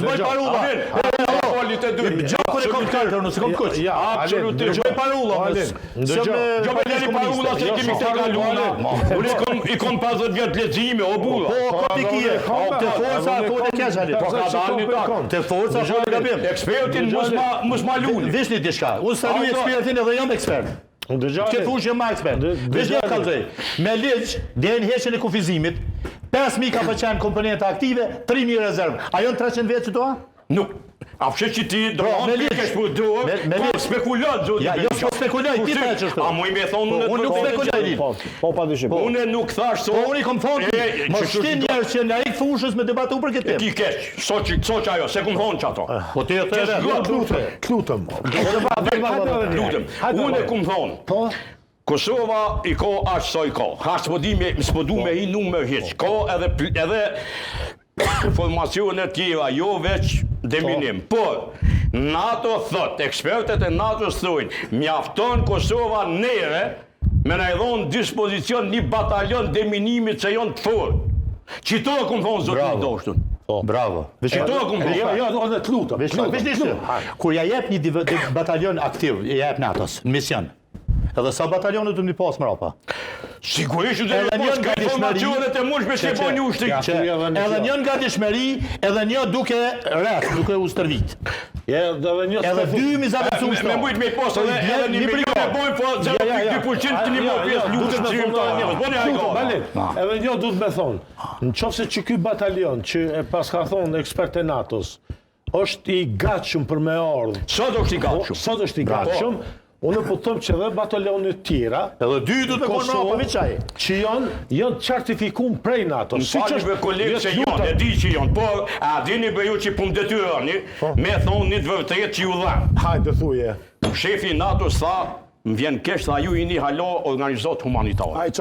zboj parulla. Gjakun e kom kartër, nëse kom kuq. Absolutisht. Zboj parulla. Jo me leni parulla se kemi këtë kaluana. Unë i kom 50 vjetë lexime, o burra. Po, kopikije. Të forca e kone kesh halit. Po ka dalë ta. Të forca e kone gabim. Ekspertin mos ma luni. Vishni diçka. Unë saluj ekspertin edhe jam ekspert. Që thush jam ma ekspert. Vishni e kalzoj. Me ligj, deri në heqjen e kufizimit, 5.000 ka përqenë komponente aktive, 3.000 rezervë. A janë 300 vjetë që toa? Nuk. A fshet që ti do të kesh për duhet, po spekulon, zotë. Ja, jo s'po spekuloj, ti ta e qështu. A mu i me thonë... Unë nuk spekuloj. Po, pa dyshim. Unë nuk thash... Po, unë i kom thonë, më shtin njerës që nga i fushës me debatu për këtë. Ti keq, so që ajo, se kom thonë që ato. Po ti e të Klutëm. Unë e kom thonë. Kosova i ka ashtë sa i ka. S'po du me i nuk me hiq. Ka edhe informacione tjera, jo veç deminim. Por, NATO thot, ekspertet e NATO-s thojnë, mjafton Kosova nere me na i dhonë dispozicion një batalion deminimit që janë të forë. Qito e kom thonë zotë i doshtën. Bravo. Qito e kom thonë. Jo, edhe të lutëm. Kur ja jep një batalion aktiv, ja jep NATO-s, në mision. Edhe sa batalionët të një pas mrapa. Sigurisht që të një pas ka informacionet e mushme se po një ushtik. Edhe një nga dishmeri, edhe një duke rreth, duke u stërvit. Edhe dy mizave cu Me mujt me post edhe një milion e bojnë, po 0.2% të një më pjesë lutës të zimë të njëmës. Po një hajko. Edhe një du të me thonë, në qofë se që ky batalion, që e pas ka thonë ekspert e NATO-s, është i gatshëm për me ardhë. Sot është i gatshëm. Unë po thëmë që dhe batalionit tjera, edhe dy du të konë rapa viqaj, që janë certifikum prej NATO. Në fali me kolegë që janë, e di që janë, por a dini për ju që pun detyroni, me thonë një të vërtet që ju dhanë. Hajde thuje. Shefi NATO tha, më vjen kesh, tha ju i një halo organizat humanitare.